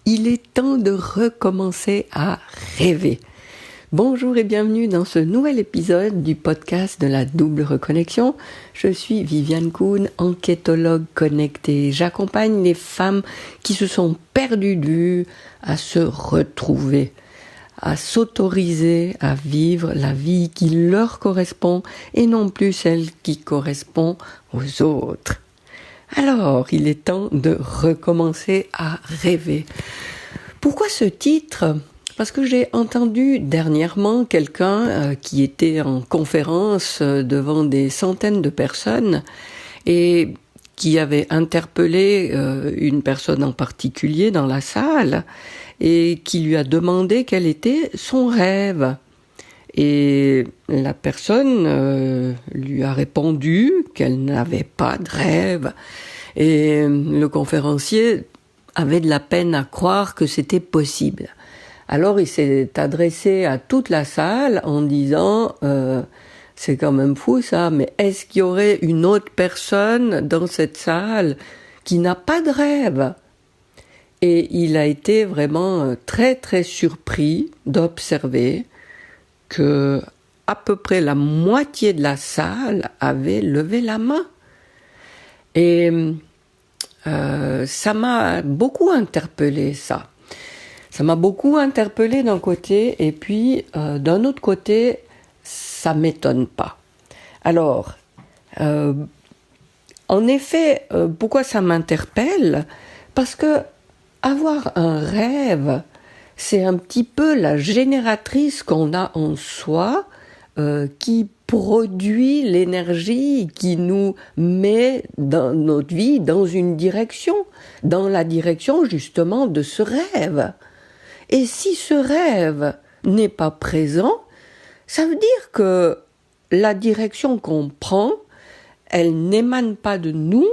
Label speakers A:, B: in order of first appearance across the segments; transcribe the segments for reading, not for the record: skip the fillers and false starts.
A: Il est temps de recommencer à rêver. Bonjour et bienvenue dans ce nouvel épisode du podcast de la double reconnexion. Je suis Viviane Kuhn, enquêtologue connectée. J'accompagne les femmes qui se sont perdues de vue à se retrouver, à s'autoriser à vivre la vie qui leur correspond et non plus celle qui correspond aux autres. Alors, il est temps de recommencer à rêver. Pourquoi ce titre ? Parce que j'ai entendu dernièrement quelqu'un qui était en conférence devant des centaines de personnes et qui avait interpellé une personne en particulier dans la salle et qui lui a demandé quel était son rêve. Et la personne lui a répondu qu'elle n'avait pas de rêve. Et le conférencier avait de la peine à croire que c'était possible. Alors il s'est adressé à toute la salle en disant c'est quand même fou ça, mais est-ce qu'il y aurait une autre personne dans cette salle qui n'a pas de rêve ? Et il a été vraiment très très surpris d'observer que à peu près la moitié de la salle avait levé la main. Et ça m'a beaucoup interpellé, ça. Ça m'a beaucoup interpellé d'un côté, et puis d'un autre côté, ça m'étonne pas. Alors, en effet, pourquoi ça m'interpelle ? Parce que avoir un rêve, c'est un petit peu la génératrice qu'on a en soi qui produit l'énergie qui nous met dans notre vie dans une direction, dans la direction justement de ce rêve. Et si ce rêve n'est pas présent, ça veut dire que la direction qu'on prend, elle n'émane pas de nous,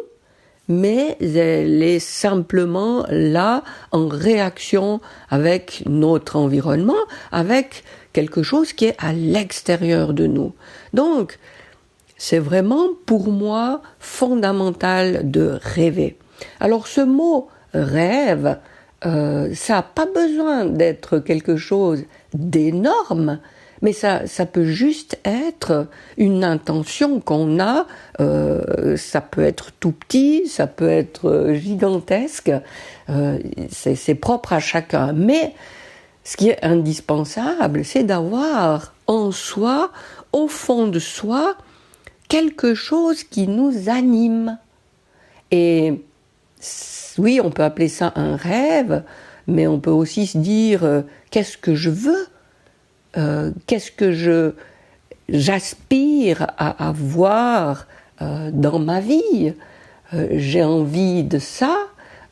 A: mais elle est simplement là en réaction avec notre environnement, avec quelque chose qui est à l'extérieur de nous. Donc, c'est vraiment pour moi fondamental de rêver. Alors ce mot rêve, ça n'a pas besoin d'être quelque chose d'énorme, mais ça peut juste être une intention qu'on a, ça peut être tout petit, ça peut être gigantesque, c'est propre à chacun. Mais ce qui est indispensable, c'est d'avoir en soi, au fond de soi, quelque chose qui nous anime. Et oui, on peut appeler ça un rêve, mais on peut aussi se dire qu'est-ce que je veux ? Qu'est-ce que j'aspire à avoir dans ma vie. J'ai envie de ça.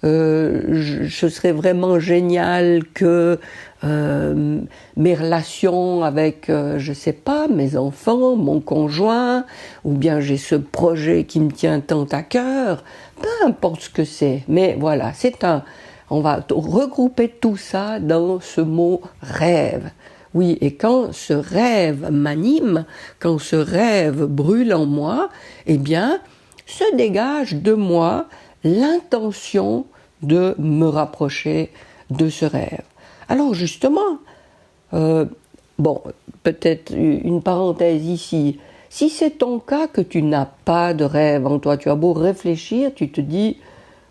A: Ce serait vraiment génial que mes relations avec, je sais pas, mes enfants, mon conjoint, ou bien j'ai ce projet qui me tient tant à cœur, peu importe ce que c'est. Mais voilà, on va regrouper tout ça dans ce mot rêve. Oui, et quand ce rêve m'anime, quand ce rêve brûle en moi, eh bien, se dégage de moi l'intention de me rapprocher de ce rêve. Alors justement, peut-être une parenthèse ici, si c'est ton cas que tu n'as pas de rêve en toi, tu as beau réfléchir, tu te dis,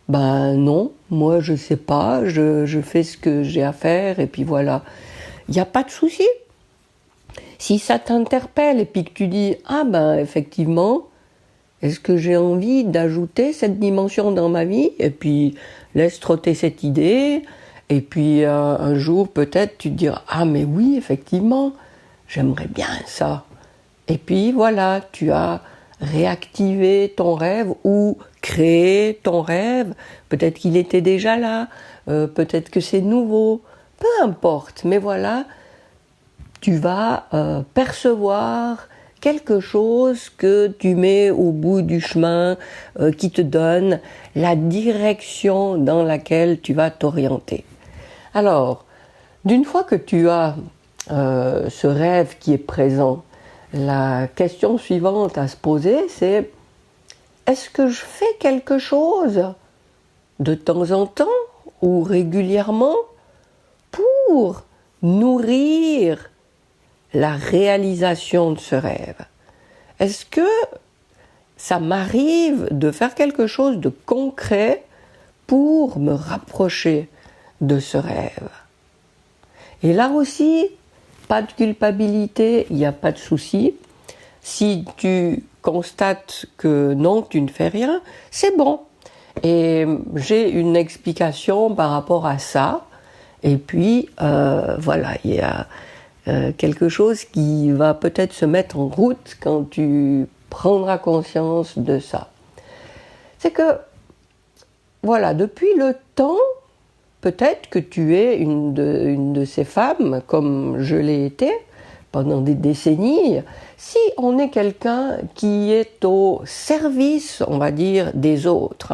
A: ben non, moi je sais pas, je fais ce que j'ai à faire et puis voilà. Il n'y a pas de souci. Si ça t'interpelle et puis que tu dis « Ah ben effectivement, est-ce que j'ai envie d'ajouter cette dimension dans ma vie ?» Et puis laisse trotter cette idée. Et puis un jour peut-être tu te diras « Ah mais oui, effectivement, j'aimerais bien ça. » Et puis voilà, tu as réactivé ton rêve ou créé ton rêve. Peut-être qu'il était déjà là, peut-être que c'est nouveau. Peu importe, mais voilà, tu vas percevoir quelque chose que tu mets au bout du chemin, qui te donne la direction dans laquelle tu vas t'orienter. Alors, d'une fois que tu as ce rêve qui est présent, la question suivante à se poser, c'est est-ce que je fais quelque chose de temps en temps ou régulièrement pour nourrir la réalisation de ce rêve? Est-ce que ça m'arrive de faire quelque chose de concret pour me rapprocher de ce rêve? Et là aussi, pas de culpabilité, il n'y a pas de souci. Si tu constates que non, tu ne fais rien, c'est bon. Et j'ai une explication par rapport à ça. Et puis, voilà, il y a quelque chose qui va peut-être se mettre en route quand tu prendras conscience de ça. C'est que, voilà, depuis le temps, peut-être que tu es une de ces femmes, comme je l'ai été pendant des décennies. Si on est quelqu'un qui est au service, on va dire, des autres,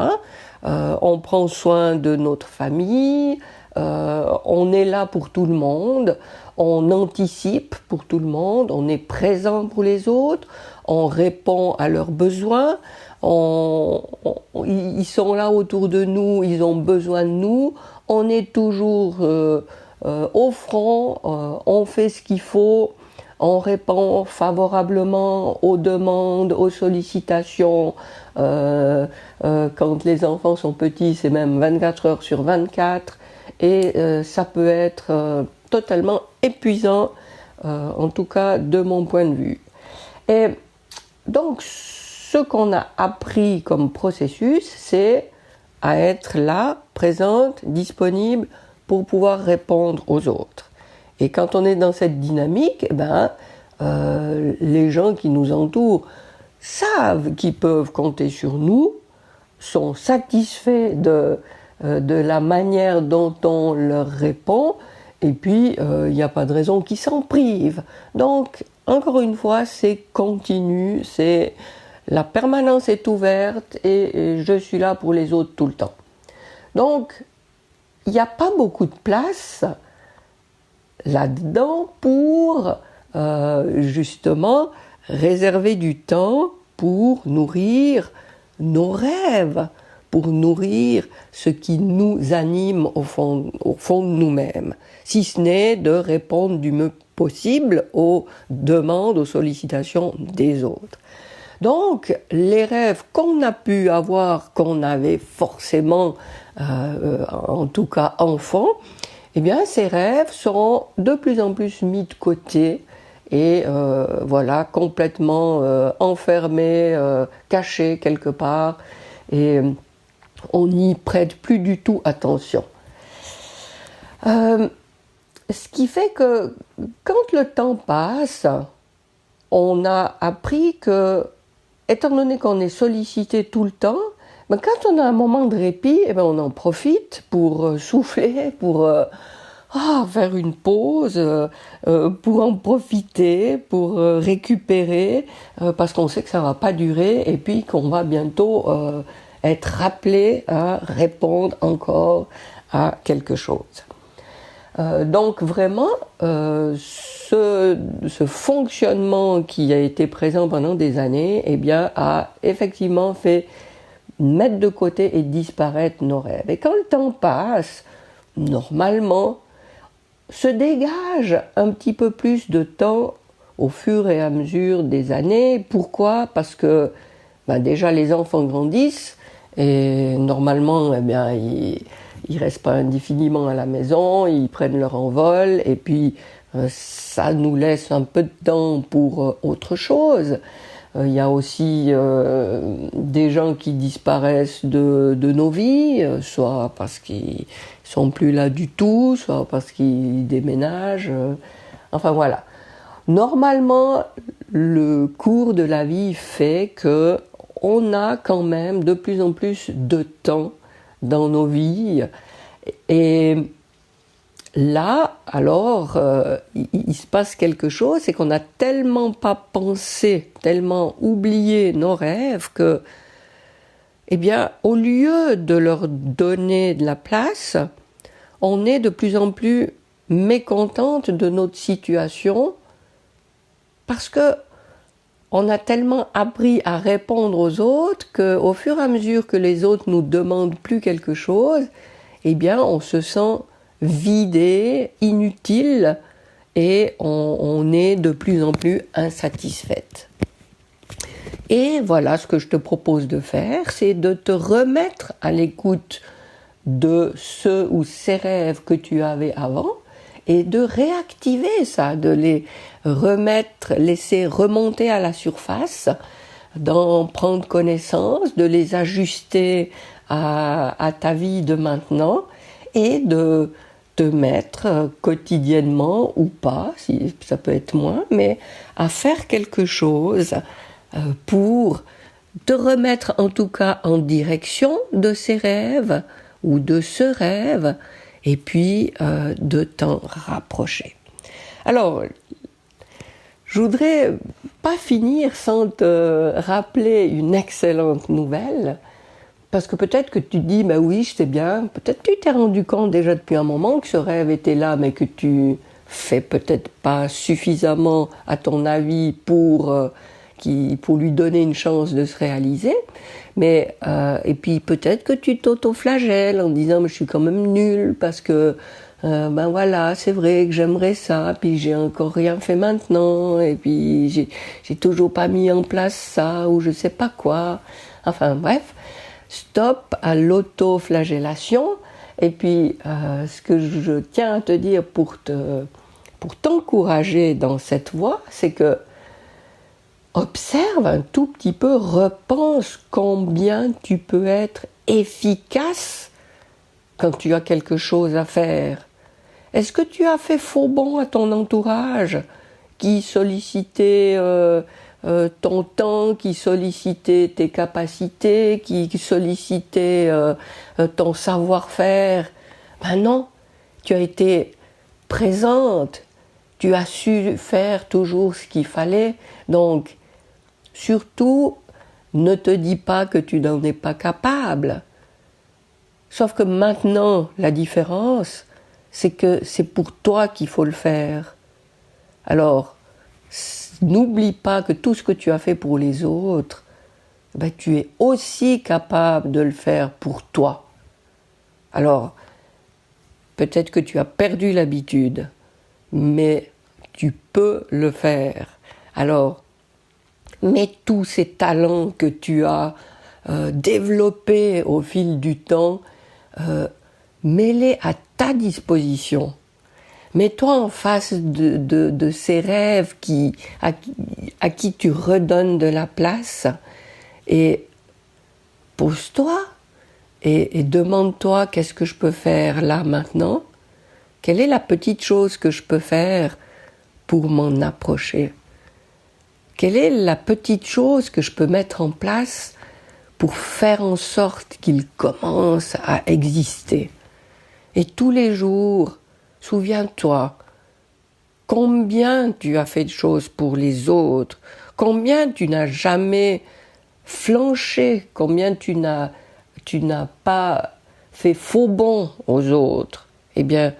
A: on prend soin de notre famille, on est là pour tout le monde, on anticipe pour tout le monde, on est présent pour les autres, on répond à leurs besoins, ils sont là autour de nous, ils ont besoin de nous, on est toujours au front, on fait ce qu'il faut, on répond favorablement aux demandes, aux sollicitations. Quand les enfants sont petits, c'est même 24 heures sur 24. Et ça peut être totalement épuisant, en tout cas de mon point de vue. Et donc, ce qu'on a appris comme processus, c'est à être là, présente, disponible pour pouvoir répondre aux autres. Et quand on est dans cette dynamique, les gens qui nous entourent savent qu'ils peuvent compter sur nous, sont satisfaits de la manière dont on leur répond, et puis il n'y a pas de raison qu'ils s'en privent. Donc, encore une fois, c'est continu, la permanence est ouverte et je suis là pour les autres tout le temps. Donc, il n'y a pas beaucoup de place là-dedans pour justement réserver du temps pour nourrir nos rêves, pour nourrir ce qui nous anime au fond de nous-mêmes, si ce n'est de répondre du mieux possible aux demandes, aux sollicitations des autres. Donc, les rêves qu'on a pu avoir, qu'on avait forcément, en tout cas enfant, eh bien, ces rêves seront de plus en plus mis de côté et voilà, complètement enfermés, cachés quelque part, et on n'y prête plus du tout attention. Ce qui fait que quand le temps passe, on a appris que, étant donné qu'on est sollicité tout le temps, quand on a un moment de répit, on en profite pour souffler, pour faire une pause, pour en profiter, pour récupérer, parce qu'on sait que ça va pas durer et puis qu'on va bientôt être rappelé à répondre encore à quelque chose. Donc vraiment, ce fonctionnement qui a été présent pendant des années, a effectivement fait mettre de côté et disparaître nos rêves. Et quand le temps passe, normalement, se dégage un petit peu plus de temps au fur et à mesure des années. Pourquoi ? Parce que déjà les enfants grandissent et normalement, ils restent pas indéfiniment à la maison, ils prennent leur envol et puis ça nous laisse un peu de temps pour autre chose. Il y a aussi des gens qui disparaissent de nos vies, soit parce qu'ils sont plus là du tout, soit parce qu'ils déménagent. Enfin voilà. Normalement, le cours de la vie fait que on a quand même de plus en plus de temps dans nos vies. Et là, alors, il se passe quelque chose, c'est qu'on n'a tellement pas pensé, tellement oublié nos rêves que, au lieu de leur donner de la place, on est de plus en plus mécontente de notre situation parce que on a tellement appris à répondre aux autres qu'au fur et à mesure que les autres nous demandent plus quelque chose, eh bien on se sent vidé, inutile, et on est de plus en plus insatisfaite. Et voilà ce que je te propose de faire, c'est de te remettre à l'écoute de ceux ou ces rêves que tu avais avant et de réactiver ça, de les remettre, laisser remonter à la surface, d'en prendre connaissance, de les ajuster à ta vie de maintenant et de te mettre quotidiennement ou pas, si ça peut être moins, mais à faire quelque chose pour te remettre en tout cas en direction de ces rêves ou de ce rêve et puis de t'en rapprocher. Alors, je voudrais pas finir sans te rappeler une excellente nouvelle. Parce que peut-être que tu te dis, bah oui, je sais bien, peut-être tu t'es rendu compte déjà depuis un moment que ce rêve était là, mais que tu fais peut-être pas suffisamment, à ton avis, pour lui donner une chance de se réaliser. Mais et puis peut-être que tu t'auto-flagelles en disant, mais je suis quand même nulle parce que ben voilà, c'est vrai que j'aimerais ça, puis j'ai encore rien fait maintenant, et puis j'ai toujours pas mis en place ça ou je sais pas quoi. Enfin bref. Stop à l'auto-flagellation. Et puis, ce que je tiens à te dire pour t'encourager dans cette voie, c'est que observe un tout petit peu, repense combien tu peux être efficace quand tu as quelque chose à faire. Est-ce que tu as fait faux bond à ton entourage qui sollicitait ton temps, qui sollicitait tes capacités, qui sollicitait ton savoir-faire? Ben non, tu as été présente, tu as su faire toujours ce qu'il fallait. Donc, surtout, ne te dis pas que tu n'en es pas capable. Sauf que maintenant, la différence, c'est que c'est pour toi qu'il faut le faire. Alors, n'oublie pas que tout ce que tu as fait pour les autres, ben, tu es aussi capable de le faire pour toi. Alors, peut-être que tu as perdu l'habitude, mais tu peux le faire. Alors, mets tous ces talents que tu as développés au fil du temps, mets-les à ta disposition. Mets-toi en face de ces rêves à qui tu redonnes de la place et pose-toi et demande-toi qu'est-ce que je peux faire là maintenant? Quelle est la petite chose que je peux faire pour m'en approcher? Quelle est la petite chose que je peux mettre en place pour faire en sorte qu'il commence à exister? Et tous les jours, souviens-toi, combien tu as fait de choses pour les autres, combien tu n'as jamais flanché, combien tu n'as pas fait faux bond aux autres. Eh bien,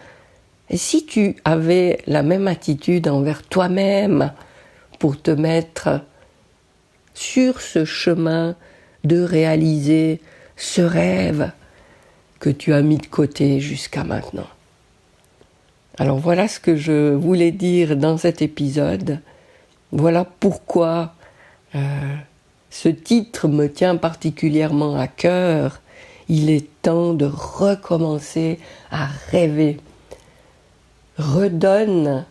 A: si tu avais la même attitude envers toi-même pour te mettre sur ce chemin de réaliser ce rêve que tu as mis de côté jusqu'à maintenant. Alors voilà ce que je voulais dire dans cet épisode. Voilà pourquoi ce titre me tient particulièrement à cœur. Il est temps de recommencer à rêver. Redonne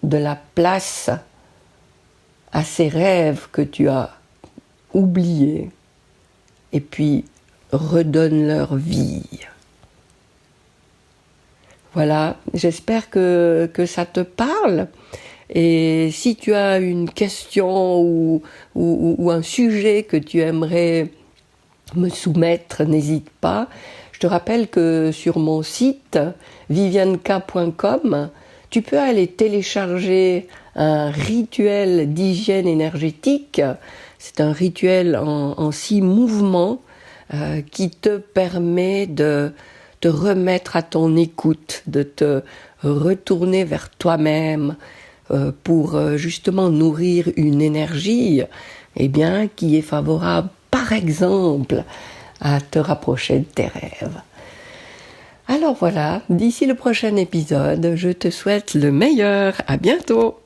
A: de la place à ces rêves que tu as oubliés et puis redonne leur vie. Voilà, j'espère que ça te parle. Et si tu as une question ou un sujet que tu aimerais me soumettre, n'hésite pas. Je te rappelle que sur mon site vivianka.com, tu peux aller télécharger un rituel d'hygiène énergétique. C'est un rituel en 6 mouvements qui te permet de te remettre à ton écoute, de te retourner vers toi-même pour justement nourrir une énergie qui est favorable, par exemple, à te rapprocher de tes rêves. Alors voilà, d'ici le prochain épisode, je te souhaite le meilleur. À bientôt!